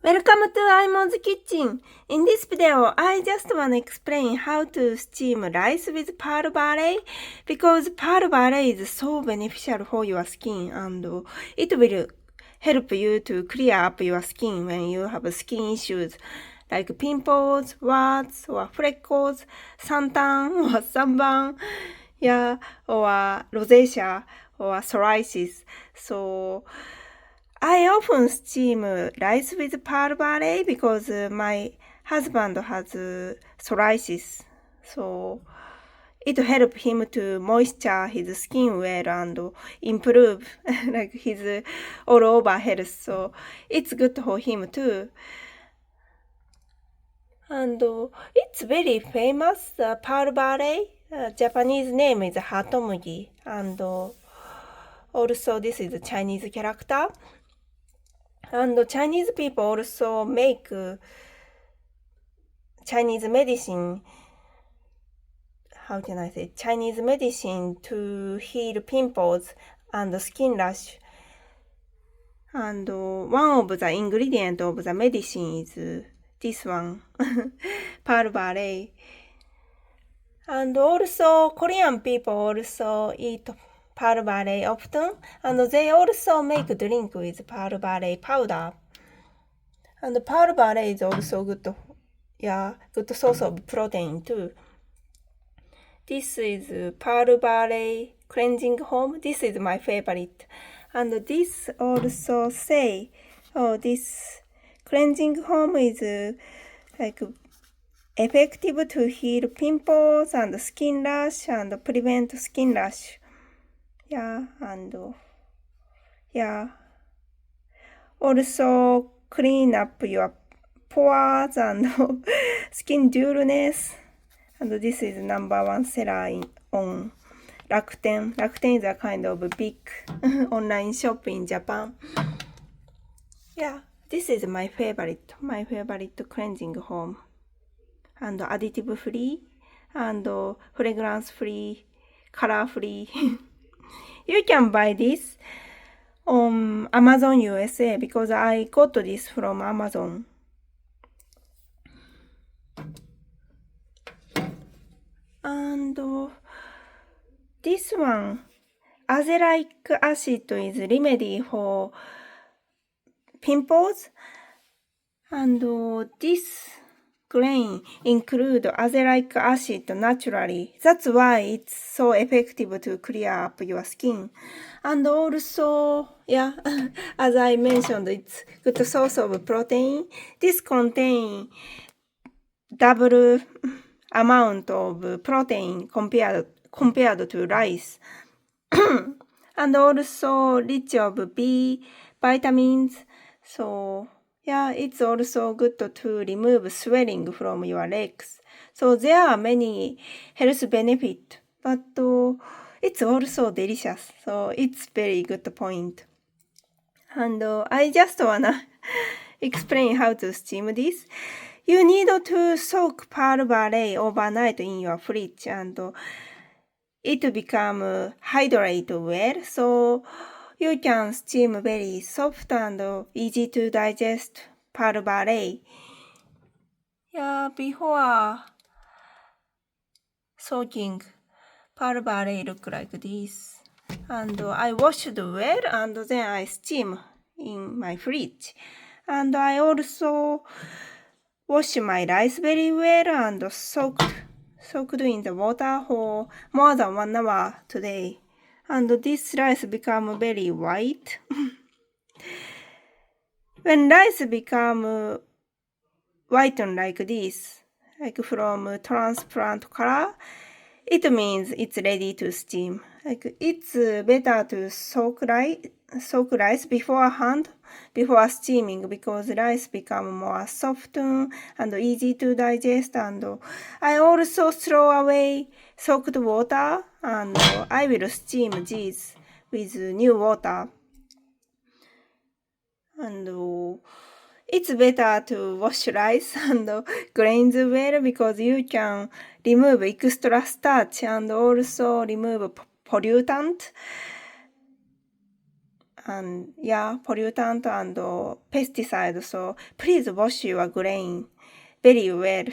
Welcome to I mon's kitchen. In this video, I just want to explain how to steam rice with pearl barley because pearl barley is so beneficial for your skin and it will help you to clear up your skin when you have skin issues like pimples, warts, or freckles, suntan, or sunburn, or rosacea, or psoriasis. So I often steam rice with pearl barley because my husband has psoriasis. So it helps him to moisture his skin well and improve like his all over health. So it's good for him too. And it's very famous, pearl barley. Japanese name is Hatomugi. And also this is a Chinese character. And Chinese people also make Chinese medicine, Chinese medicine to heal pimples and skin rash. And one of the ingredients of the medicine is this one, pearl barley. And also Korean people also eat pearl barley often, and they also make drink with pearl barley powder. And pearl barley is also good source of protein too. This is pearl barley cleansing home. This is my favorite. And this also say, this cleansing home is like effective to heal pimples and skin rash and prevent skin rash. Also clean up your pores and skin dullness. And this is number one seller on Rakuten. Rakuten is a kind of big online shop in Japan. This is my favorite cleansing home. And additive free, and fragrance free, color free. You can buy this on Amazon USA because I got this from Amazon. And this one, azelaic acid is remedy for pimples. And this grain include azelaic acid naturally. That's why it's so effective to clear up your skin. And also, as I mentioned, it's good source of protein. This contains double amount of protein compared to rice. And also rich of B vitamins. So it's also good to remove swelling from your legs. So there are many health benefits, but it's also delicious. So it's very good point. And I just wanna explain how to steam this. You need to soak pearl barley overnight in your fridge and it become hydrate well. So you can steam very soft and easy to digest pearl barley. Before soaking, pearl barley look like this. And I washed well and then I steam in my fridge. And I also wash my rice very well and soaked in the water for more than 1 hour today. And this rice become very white. When rice become whitened like this, like from transparent color, it means it's ready to steam. Like it's better to soak rice beforehand, before steaming, because rice become more softened and easy to digest. And I also throw away soaked water and I will steam these with new water. And it's better to wash rice and grains well because you can remove extra starch and also remove pollutant. and pollutant and pesticide. So please wash your grain very well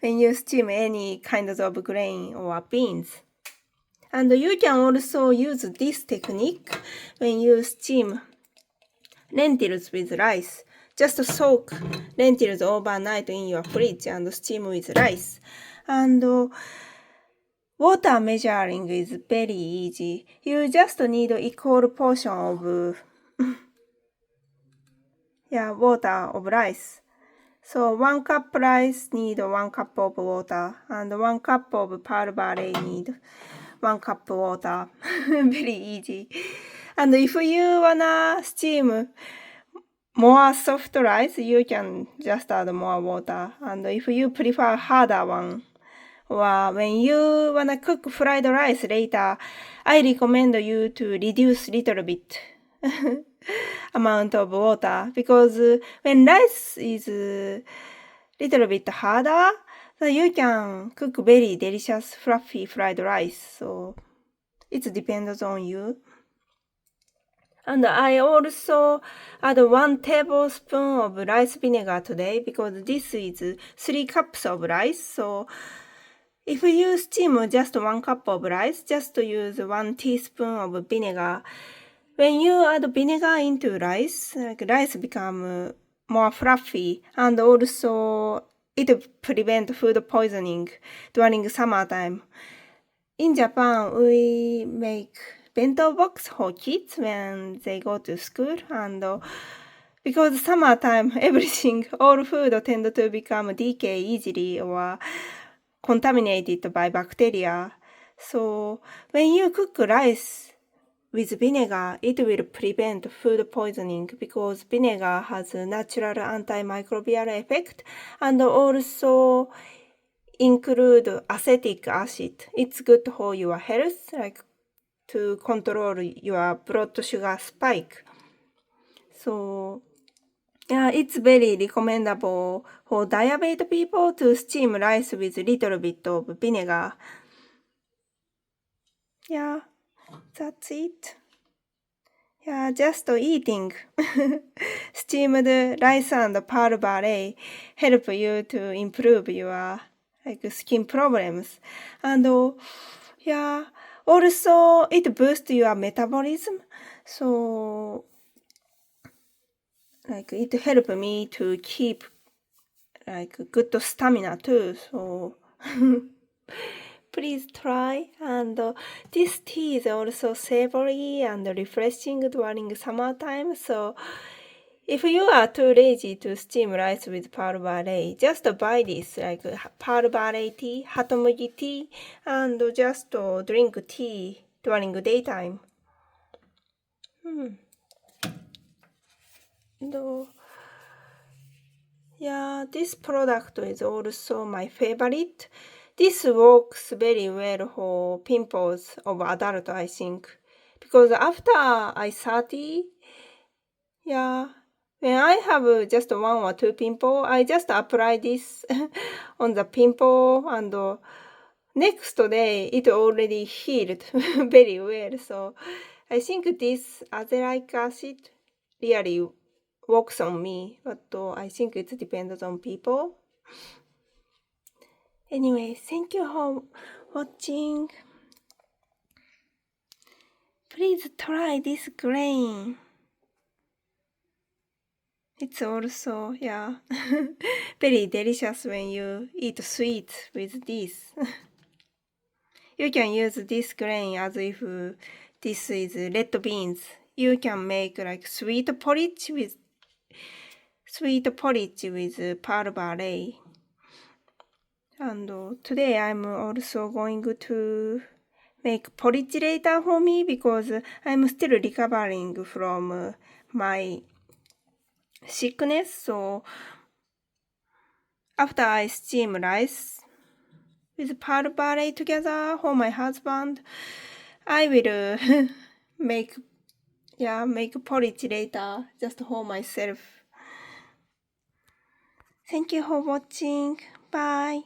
when you steam any kinds of grain or beans. And you can also use this technique when you steam lentils with rice. Just soak lentils overnight in your fridge and steam with rice. And water measuring is very easy. You just need equal portion of water of rice. So 1 cup rice need 1 cup of water, and 1 cup of pearl barley need 1 cup water. Very easy. And if you wanna steam more soft rice, you can just add more water. And if you prefer harder one, or when you wanna cook fried rice later, I recommend you to reduce little bit amount of water, because when rice is little bit harder, so you can cook very delicious fluffy fried rice. So it depends on you. And I also add 1 tablespoon of rice vinegar today, because this is 3 cups of rice. So if you steam just 1 cup of rice, just use 1 teaspoon of vinegar. When you add vinegar into rice, rice become more fluffy, and also it prevent food poisoning during summertime. In Japan, we make bento box for kids when they go to school, and because summertime, everything, all food tend to become decay easily or contaminated by bacteria. So when you cook rice with vinegar, it will prevent food poisoning, because vinegar has a natural antimicrobial effect and also include acetic acid. It's good for your health, like to control your blood sugar spike. So it's very recommendable for diabetic people to steam rice with little bit of vinegar. That's it. Just eating steamed rice and pearl barley help you to improve your skin problems. And also it boosts your metabolism. So it helped me to keep good stamina too. So please try. And this tea is also savory and refreshing during summertime. So if you are too lazy to steam rice with pearl barley, just buy this pearl barley tea, Hatomugi tea, and just drink tea during daytime. This product is also my favorite. This works very well for pimples of adult, I think. Because after I 30, when I have just 1 or 2 pimple, I just apply this on the pimple, and next day it already healed very well. So I think this azelaic acid really works on me, but I think it depends on people. Anyway, thank you for watching. Please try this grain. It's also, very delicious when you eat sweets with this. You can use this grain as if this is red beans. You can make sweet porridge with pearl barley. And today I'm also going to make porridge later for me, because I'm still recovering from my sickness. So after I steam rice with pearl barley together for my husband, I will make porridge later just for myself. Thank you for watching. Bye.